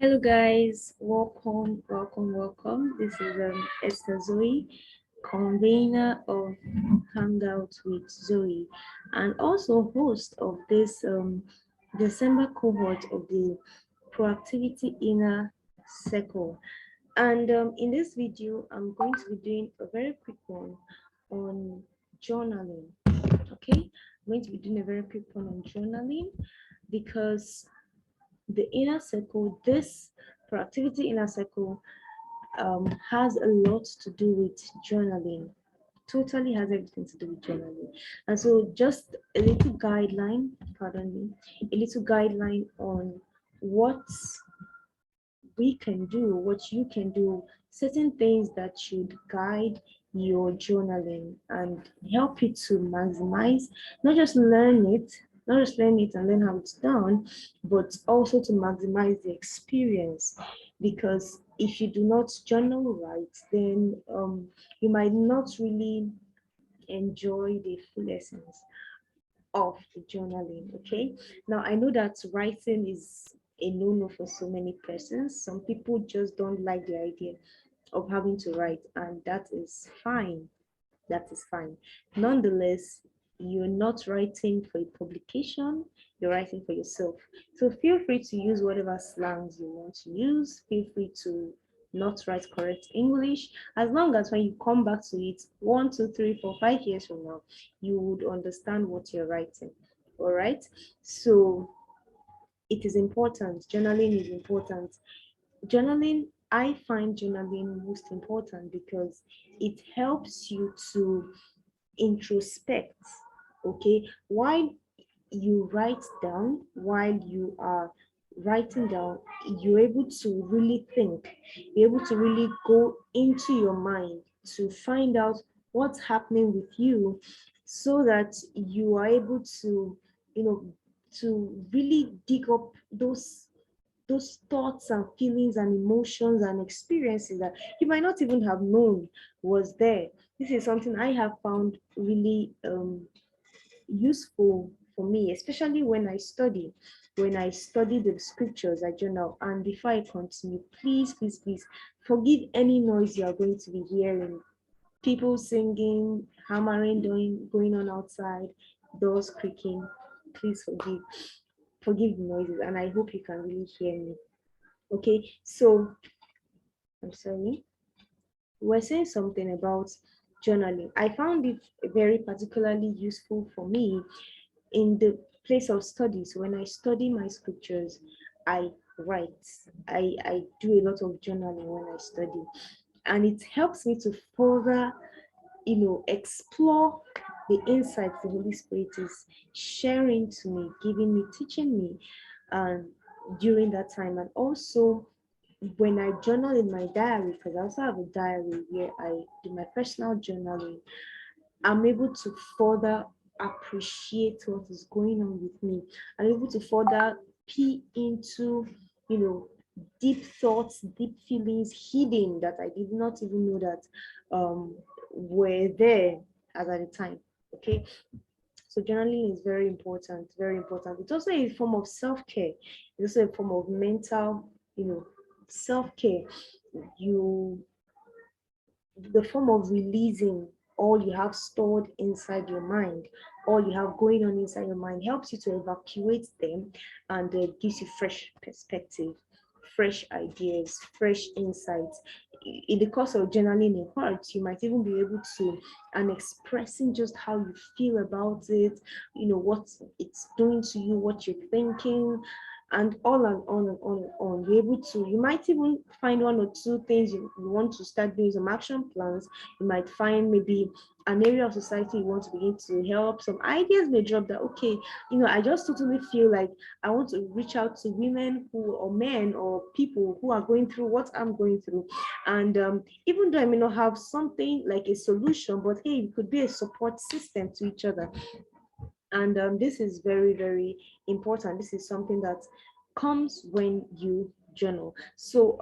Hello guys, welcome. This is Esther Zoe, convener of Hangout with Zoe, and also host of this December cohort of the Proactivity Inner Circle. And in this video, I'm going to be doing a very quick one on journaling. Okay, I'm going to be doing a very quick one on journaling because the inner circle, this Proactivity Inner Circle, has a lot to do with journaling. Totally has everything to do with journaling. And so just a little guideline, pardon me, a little guideline on what we can do, what you can do, certain things that should guide your journaling and help you to maximize, not just learn it, and learn how it's done, but also to maximize the experience. Because if you do not journal right, then you might not really enjoy the full essence of the journaling. Okay, now I know that writing is a no-no for so many persons. Some people just don't like the idea of having to write, and that is fine. That is fine. Nonetheless, you're not writing for a publication, you're writing for yourself. So feel free to use whatever slangs you want to use. Feel free to not write correct English, as long as when you come back to it 1, 2, 3, 4, 5 years from now, you would understand what you're writing. All right. So it is important. Journaling is important. Journaling, I find journaling most important because it helps you to introspect. Okay, while you write down, while you are writing down, you're able to really think, you're able to really go into your mind to find out what's happening with you, so that you are able to, to really dig up those thoughts and feelings and emotions and experiences that you might not even have known was there. This is something I have found really useful for me, especially when I study. When I study the scriptures, I journal. And before I continue, please forgive any noise you are going to be hearing. People singing, hammering, going on outside, doors creaking. Please forgive the noises, and I hope you can really hear me. Okay, so I'm sorry. We're saying something about journaling. I found it very particularly useful for me in the place of study. So when I study my scriptures, I write. I do a lot of journaling when I study. And it helps me to further, explore the insights the Holy Spirit is sharing to me, giving me, teaching me during that time. And also when I journal in my diary, because I also have a diary where I do my personal journaling, I'm able to further appreciate what is going on with me. I'm able to further pee into, deep thoughts, deep feelings hidden that I did not even know that were there as at the time. Okay. So journaling is very important, very important. It's also a form of self-care. It's also a form of mental, self-care. The form of releasing all you have stored inside your mind, all you have going on inside your mind, helps you to evacuate them, and gives you fresh perspective, fresh ideas, fresh insights. In the course of journaling in parts, you might even be able to, and expressing just how you feel about it, what it's doing to you, what you're thinking, and on and on and on and on. You're able to, you might even find one or two things you want to start doing, some action plans. You might find maybe an area of society you want to begin to help. Some ideas may drop that, okay, I just totally feel like I want to reach out to women or men or people who are going through what I'm going through. And even though I may not have something like a solution, but hey, it could be a support system to each other. And this is very, very important. This is something that comes when you journal. So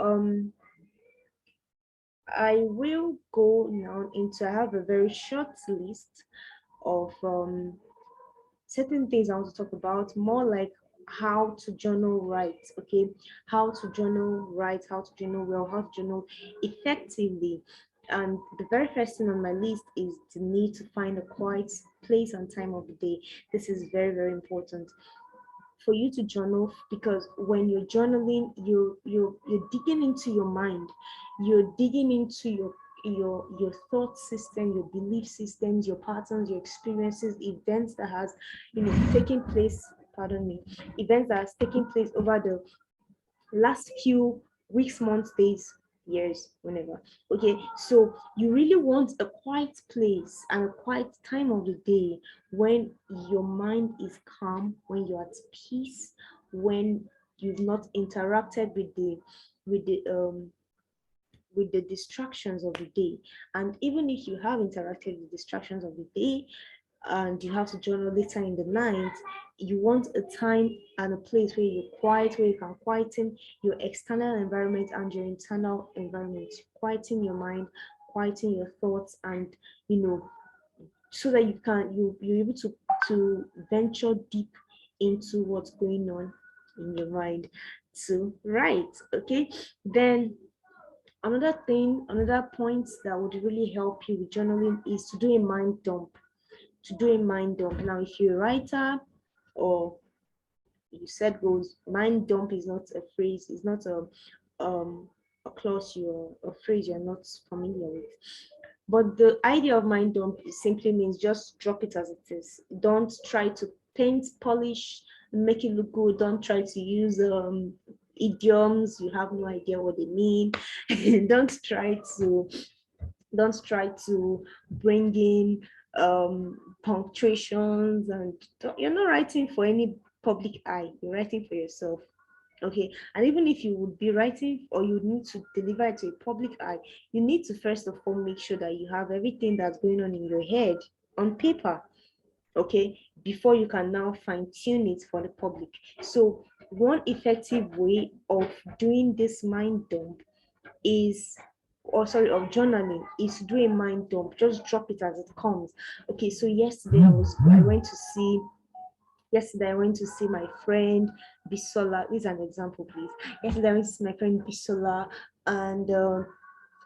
I will go now into, I have a very short list of certain things I want to talk about, more like how to journal right, okay? How to journal right, how to journal well, how to journal effectively. And the very first thing on my list is the need to find a quiet place and time of the day. This is very, very important for you to journal, because when you're journaling, you're digging into your mind, you're digging into your thought system, your belief systems, your patterns, your experiences, events that has taken place, pardon me, events that has taken place over the last few weeks, months, days, years, whenever. Okay, so you really want a quiet place and a quiet time of the day when your mind is calm, when you're at peace, when you've not interacted with the um with the distractions of the day. And even if you have interacted with distractions of the day, and you have to journal later in the night, you want a time and a place where you're quiet, where you can quieten your external environment and your internal environment, quieten your mind, quieten your thoughts, and so that you're able to venture deep into what's going on in your mind. So right, okay. Then another point that would really help you with journaling is to do a mind dump. Now, if you're a writer, or you said goals, mind dump is not a phrase, it's not a clause, a phrase you're not familiar with. But the idea of mind dump simply means just drop it as it is. Don't try to paint, polish, make it look good. Don't try to use idioms you have no idea what they mean. don't try to don't try to bring in punctuations, and you're not writing for any public eye, you're writing for yourself. Okay, and even if you would be writing or you need to deliver it to a public eye, you need to first of all make sure that you have everything that's going on in your head on paper, okay, before you can now fine tune it for the public. So one effective way of doing this mind dump is, or sorry, of journaling, is to do a mind dump. Just drop it as it comes. Okay, so yesterday I went to see my friend Bisola. This is an example, please. Yesterday I went to see my friend Bisola, and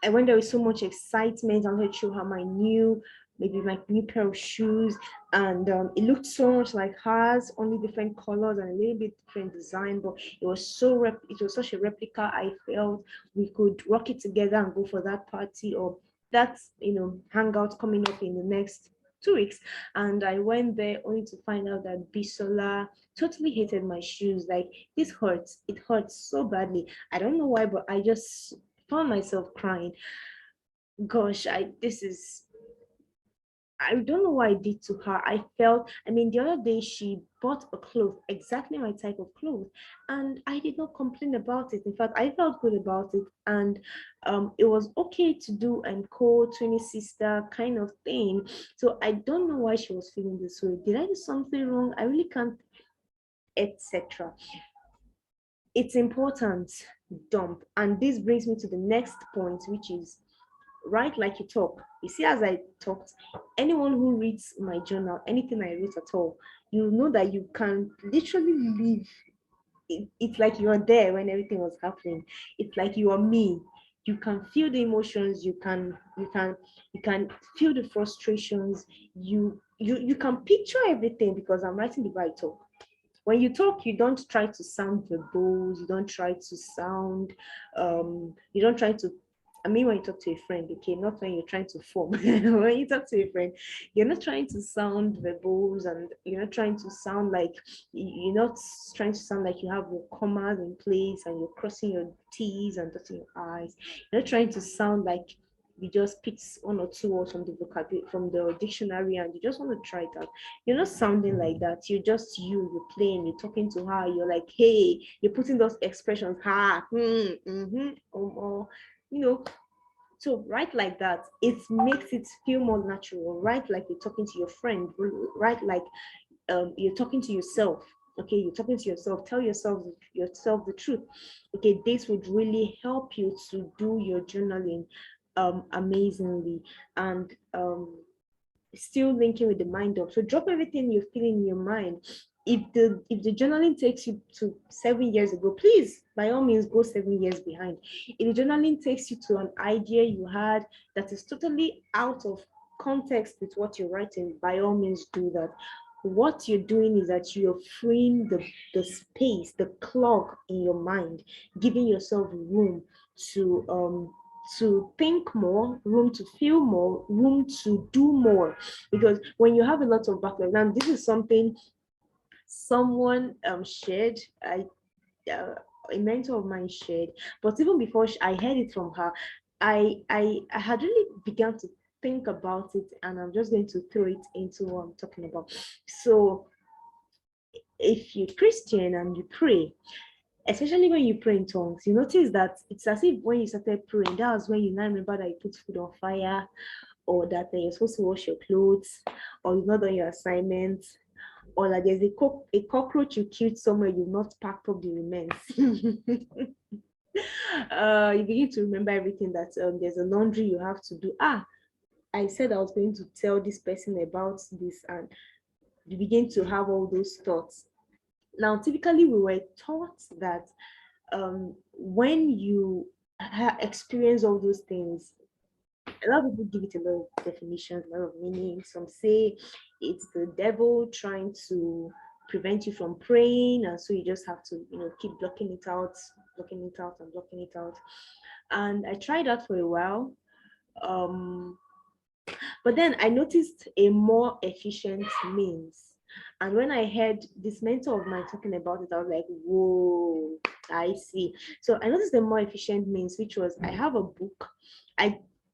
I went there with so much excitement. I wanted to show her maybe my new pair of shoes, and it looked so much like hers, only different colors and a little bit different design. But it was such a replica. I felt we could rock it together and go for that party, or that hangout coming up in the next 2 weeks. And I went there only to find out that Bisola totally hated my shoes. Like, this hurts. It hurts so badly. I don't know why, but I just found myself crying. Gosh, I don't know what I did to her. The other day she bought a cloth, exactly my type of clothes, and I did not complain about it. In fact, I felt good about it, and it was okay to do and co twin sister kind of thing. So I don't know why she was feeling this way. Did I do something wrong? I really can't, etc. It's important, dump. And this brings me to the next point, which is write like you talk. You see, as I talked, anyone who reads my journal, anything I wrote at all, you know that you can literally live. It's like you're there when everything was happening. It's like you are me. You can feel the emotions. You can feel the frustrations. You can picture everything, because I'm writing the way I talk. When you talk, you don't try to sound verbose, you don't try to, when you talk to a friend, okay, not when you're trying to form. When you talk to a friend, you're not trying to sound verbose, and you're not trying to sound like you have your commas in place and you're crossing your T's and dotting your I's. You're not trying to sound like you just picked one or two words from the vocabulary, from the dictionary, and you just want to try it out. You're not sounding like that. You're just you're playing, you're talking to her, you're like, hey, you're putting those expressions, ha, or so write like that. It makes it feel more natural. Write like you're talking to your friend. Write like you're talking to yourself. Okay, you're talking to yourself. Tell yourself the truth. Okay, this would really help you to do your journaling amazingly. And still linking with the mind up. So drop everything you're feeling in your mind. if the journaling takes you to 7 years ago, please by all means go 7 years behind. If the journaling takes you to an idea you had that is totally out of context with what you're writing, by all means do that. What you're doing is that you're freeing the space, the clog in your mind, giving yourself room to think more, room to feel more, room to do more. Because when you have a lot of backlog, now this is something someone shared. A mentor of mine shared, but even before I heard it from her, I had really begun to think about it, and I'm just going to throw it into what I'm talking about. So if you're Christian and you pray, especially when you pray in tongues, you notice that it's as if when you started praying, that was when you now remember that you put food on fire, or that you're supposed to wash your clothes, or you've not done your assignments, or that there's a cockroach you killed somewhere, you've not packed up the remains. You begin to remember everything that there's a laundry you have to do. I said I was going to tell this person about this, and you begin to have all those thoughts. Now, typically, we were taught that when you experience all those things, a lot of people give it a lot of definitions, a lot of meanings. Some say it's the devil trying to prevent you from praying, and so you just have to, keep blocking it out, blocking it out, and blocking it out. And I tried that for a while. But then I noticed a more efficient means. And when I heard this mentor of mine talking about it, I was like, whoa, I see. So I noticed a more efficient means, which was I have a book.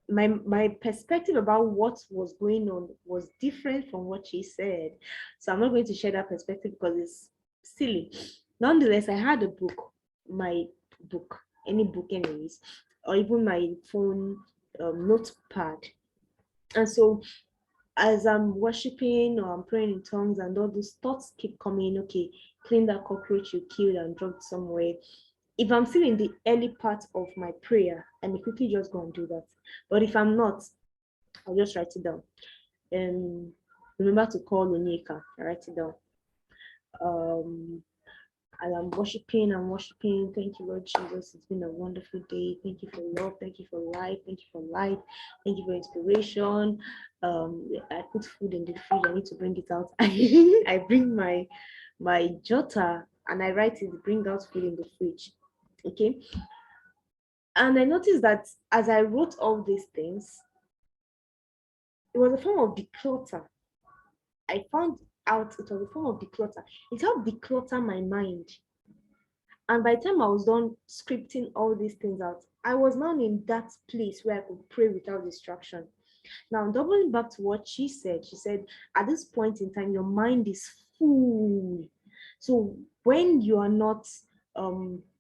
My perspective about what was going on was different from what she said. So I'm not going to share that perspective because it's silly. Nonetheless, I had a book, my book, any book anyways, or even my phone notepad. And so as I'm worshiping or I'm praying in tongues and all those thoughts keep coming, okay, clean that cockroach you killed and dropped somewhere. If I'm still in the early part of my prayer, I may quickly just go and do that. But if I'm not, I'll just write it down. And remember to call Onyeka, I write it down. And I'm worshiping. Thank you, Lord Jesus. It's been a wonderful day. Thank you for love. Thank you for life. Thank you for life. Thank you for inspiration. I put food in the fridge. I need to bring it out. I bring my jotter and I write it, bring out food in the fridge. Okay. And I noticed that as I wrote all these things, it was a form of declutter. I found out it was a form of declutter. It helped declutter my mind. And by the time I was done scripting all these things out, I was now in that place where I could pray without distraction. Now, doubling back to what she said at this point in time, your mind is full. So when you are not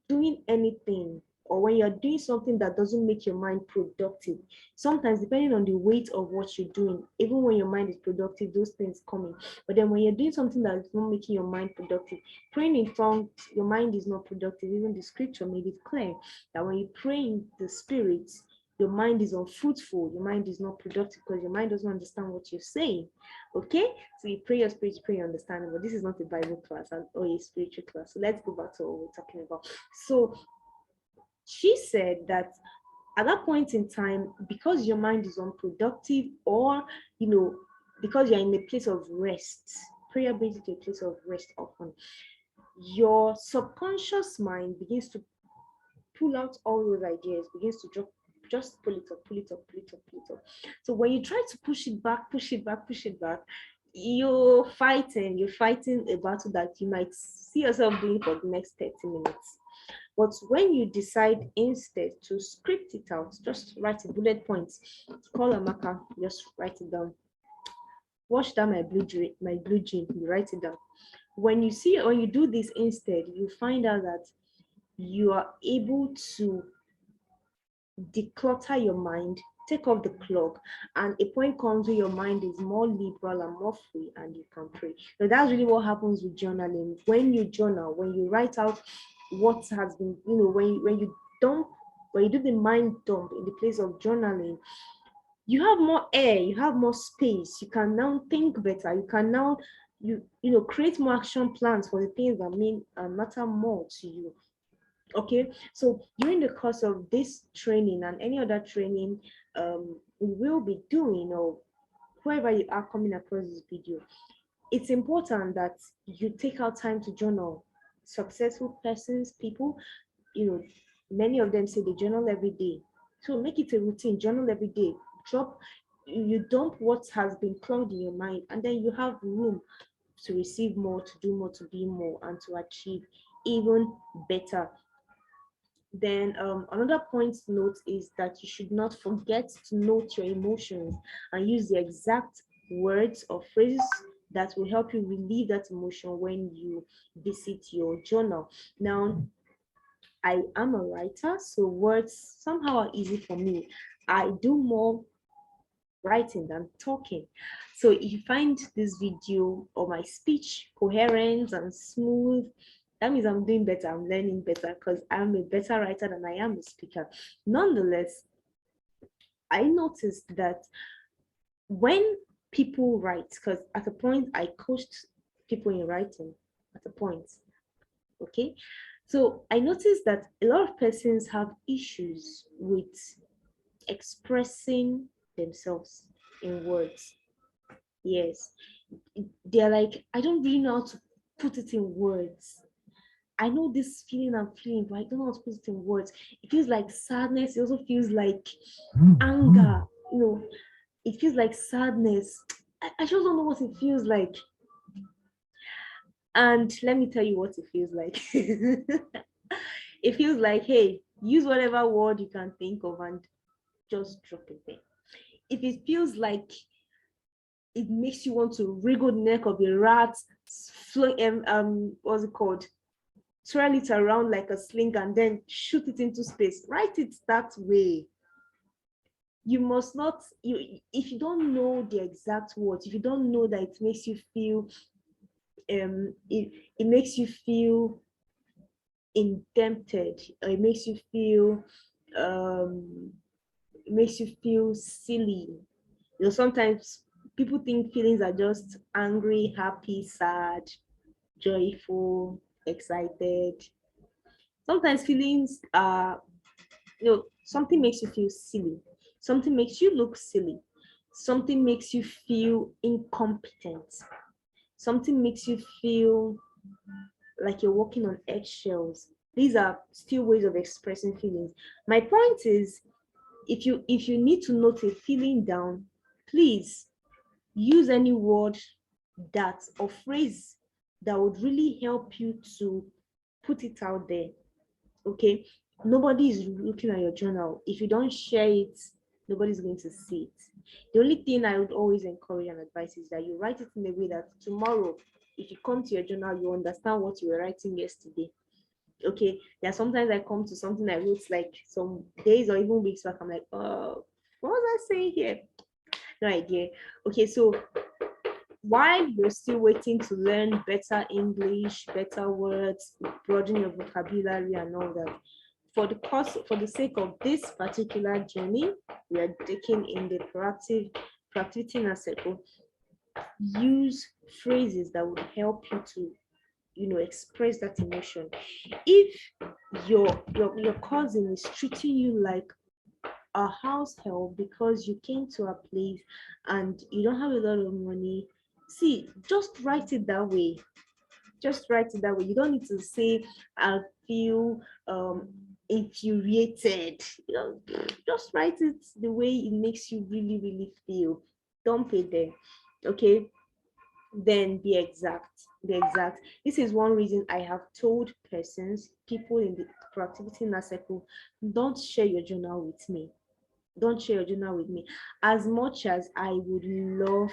doing anything, or when you're doing something that doesn't make your mind productive, sometimes depending on the weight of what you're doing, even when your mind is productive, those things come in. But then when you're doing something that is not making your mind productive, praying in tongues, your mind is not productive. Even the scripture made it clear that when you pray in the spirit, your mind is unfruitful, your mind is not productive because your mind doesn't understand what you're saying. Okay, so you pray your spirit, pray your understanding, but this is not a Bible class or a spiritual class. So let's go back to what we're talking about. So she said that at that point in time, because your mind is unproductive, or because you're in a place of rest, prayer brings you to a place of rest often, your subconscious mind begins to pull out all those ideas, begins to drop, just pull it up, pull it up, pull it up, pull it up. So when you try to push it back, you're fighting a battle that you might see yourself doing for the next 30 minutes. But when you decide instead to script it out, just write a bullet points, call a marker, just write it down. Wash down my blue jean, you write it down. When you do this instead, you find out that you are able to declutter your mind, take off the clog, and a point comes where your mind is more liberal and more free, and you can pray. So that's really what happens with journaling. When you journal, when you write out what has been, when you do the mind dump in the place of journaling, you have more air, you have more space, you can now think better, you can now create more action plans for the things that mean and matter more to you. Okay, so during the course of this training and any other training we will be doing, or whoever you are coming across this video, it's important that you take out time to journal. Successful persons, people, many of them say they journal every day. So make it a routine, journal every day. You dump what has been clogged in your mind, and then you have room to receive more, to do more, to be more, and to achieve even better. Then another point to note is that you should not forget to note your emotions and use the exact words or phrases that will help you relieve that emotion when you visit your journal. Now, I am a writer, so words somehow are easy for me. I do more writing than talking. So if you find this video or my speech coherent and smooth, that means I'm doing better, I'm learning better, because I'm a better writer than I am a speaker. Nonetheless, I noticed that when people write, because at a point I coached people in writing at a point, okay? So I noticed that a lot of persons have issues with expressing themselves in words. Yes, they're like, I don't really know how to put it in words. I know this feeling I'm feeling, but I don't know how to put it in words. It feels like sadness. It also feels like anger. It feels like sadness. I just don't know what it feels like. And let me tell you what it feels like. It feels like, hey, use whatever word you can think of and just drop it there. If it feels like it makes you want to wriggle the neck of a rat, what's it called? Twirl it around like a sling and then shoot it into space. Write it that way. You must not, if you don't know the exact words, if you don't know that it makes you feel, it makes you feel indebted, or it makes you feel, silly. Sometimes people think feelings are just angry, happy, sad, joyful, excited. Sometimes feelings are, something makes you feel silly. Something makes you look silly. Something makes you feel incompetent. Something makes you feel like you're walking on eggshells. These are still ways of expressing feelings. My point is, if you need to note a feeling down, please use any word that or phrase that would really help you to put it out there. Okay, nobody is looking at your journal. If you don't share it, nobody's going to see it. The only thing I would always encourage and advise is that you write it in a way that tomorrow, if you come to your journal, you understand what you were writing yesterday. Okay, there are sometimes I come to something I wrote like some days or even weeks back. I'm like, what was I saying here? No idea. Okay, so while you're still waiting to learn better English, better words, broaden your vocabulary and all that, for the sake of this particular journey we are taking in the proactivity in a circle, use phrases that would help you to express that emotion. If your cousin is treating you like a house help because you came to a place and you don't have a lot of money, see, just write it that way. Just write it that way. You don't need to say I feel infuriated. Just write it the way it makes you really, really feel. Don't pay there. Okay. Then be exact. Be exact. This is one reason I have told people in the proactivity in that circle, don't share your journal with me. Don't share your journal with me. As much as I would love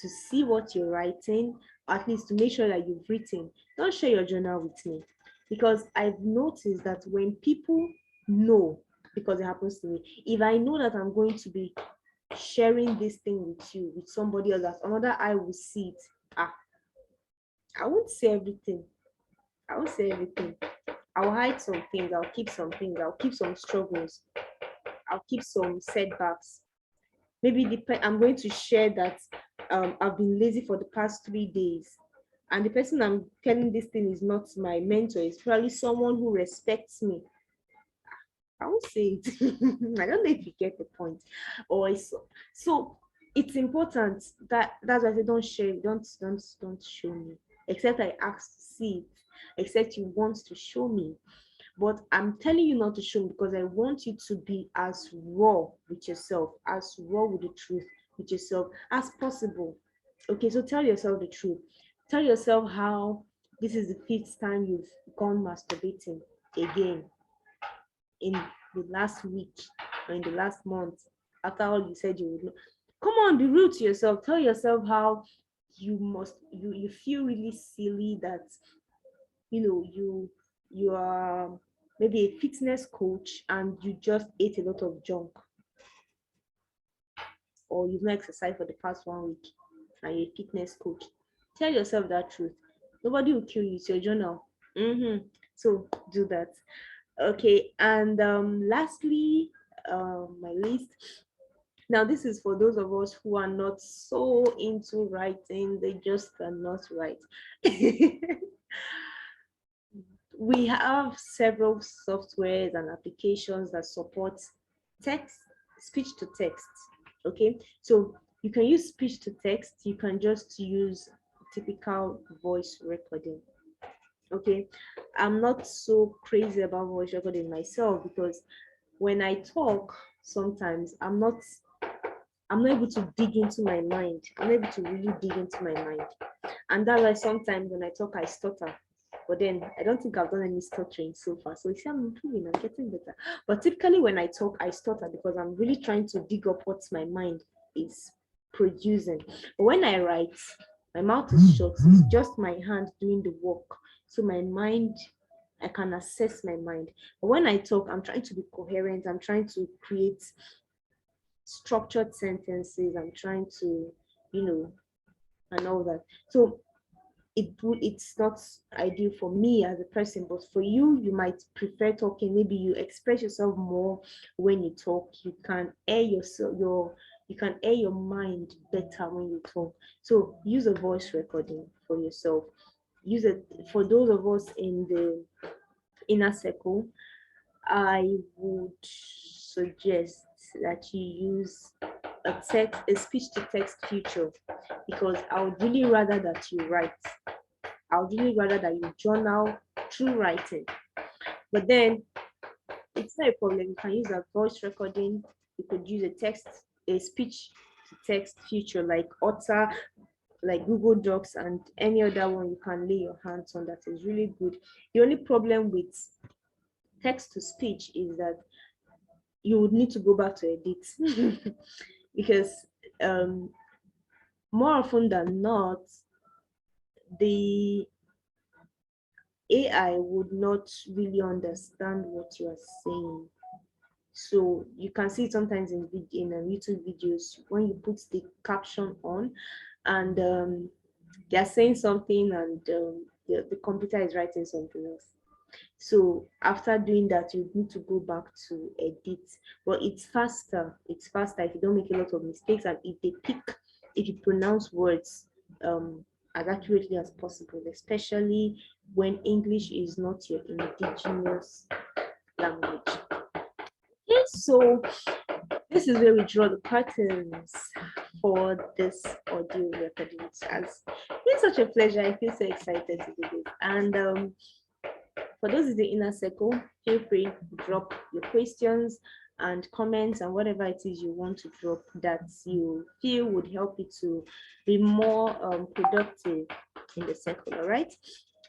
to see what you're writing, at least to make sure that you've written, don't share your journal with me. Because I've noticed that when people know, because it happens to me, if I know that I'm going to be sharing this thing with you, with somebody else, that another eye will see it, I won't say everything. I won't say everything. I'll hide some things. I'll keep some things. I'll keep some struggles. I'll keep some setbacks. Maybe I'm going to share that I've been lazy for the past 3 days. and the person I'm telling this thing is not my mentor, it's probably someone who respects me, I won't say it. I don't know if you get the point. Or so it's important that's why I say don't share it. Don't show me. Except I ask to see it. Except you want to show me. But I'm telling you not to show me because I want you to be as raw with yourself, as raw with the truth with yourself as possible. Okay, so tell yourself the truth. Tell yourself how this is the fifth time you've gone masturbating again in the last week or in the last month after all you said you would know. Come on, be real to yourself. Tell yourself how you feel really silly that you are maybe a fitness coach and you just ate a lot of junk, or you've not exercised for the past 1 week and you're a fitness coach. Tell yourself that truth. Nobody will kill you. It's your journal. So do that. Okay, and lastly, my list. Now, this is for those of us who are not so into writing, they just cannot write. We have several softwares and applications that support text, speech to text. Okay, so you can use speech to text, you can just use typical voice recording. Okay, I'm not so crazy about voice recording myself because when I talk, sometimes I'm not able to dig into my mind. I'm not able to really dig into my mind. And that's why sometimes when I talk, I stutter. But then I don't think I've done any stuttering so far. So you see, I'm improving, I'm getting better. But typically when I talk, I stutter because I'm really trying to dig up what my mind is producing. But when I write, my mouth is shut. It's just my hand doing the work. So my mind, I can assess my mind. But when I talk, I'm trying to be coherent. I'm trying to create structured sentences. I'm trying to, and all that. So it's not ideal for me as a person, but for you, you might prefer talking. Maybe you express yourself more when you talk. You can air your mind better when you talk. So use a voice recording for yourself. Use it for those of us in the inner circle. I would suggest that you use a speech to text feature, because I would really rather that you write. I would really rather that you journal through writing. But then it's not a problem. You can use a voice recording. You could use a speech to text feature like Otter, like Google Docs, and any other one you can lay your hands on that is really good. The only problem with text to speech is that you would need to go back to edit because more often than not, the AI would not really understand what you are saying. So you can see it sometimes in YouTube videos when you put the caption on and they're saying something and the computer is writing something else. So after doing that, you need to go back to edit. But it's faster. It's faster if you don't make a lot of mistakes, and if you pronounce words as accurately as possible, especially when English is not your indigenous language. Okay, so this is where we draw the curtains for this audio recording. It has been such a pleasure. I feel so excited to do this. And for those in the inner circle, feel free to drop your questions and comments and whatever it is you want to drop that you feel would help you to be more productive in the circle. All right.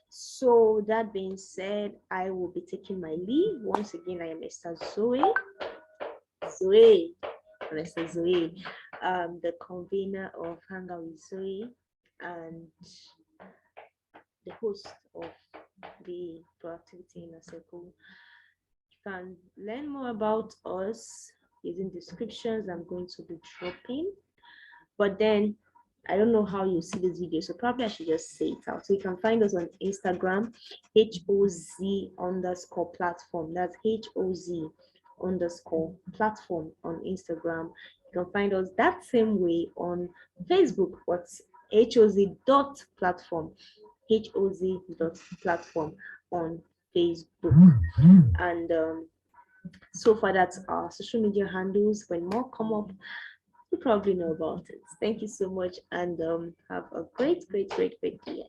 So that being said, I will be taking my leave. Once again, I am Mr. Mr. Zoe, the convener of Hang Out with Zoe and the host of the Proactivity Inner Circle. You can learn more about us using descriptions I'm going to be dropping. But then I don't know how you see this video, so probably I should just say it out. So you can find us on Instagram, HOZ_platform. That's HOZ_platform on Instagram. You can find us that same way on Facebook, what's HOZ.platform. HOZ.platform on Facebook. And so far, that's our social media handles. When more come up, you probably know about it. Thank you so much, and have a great, great, great, great day.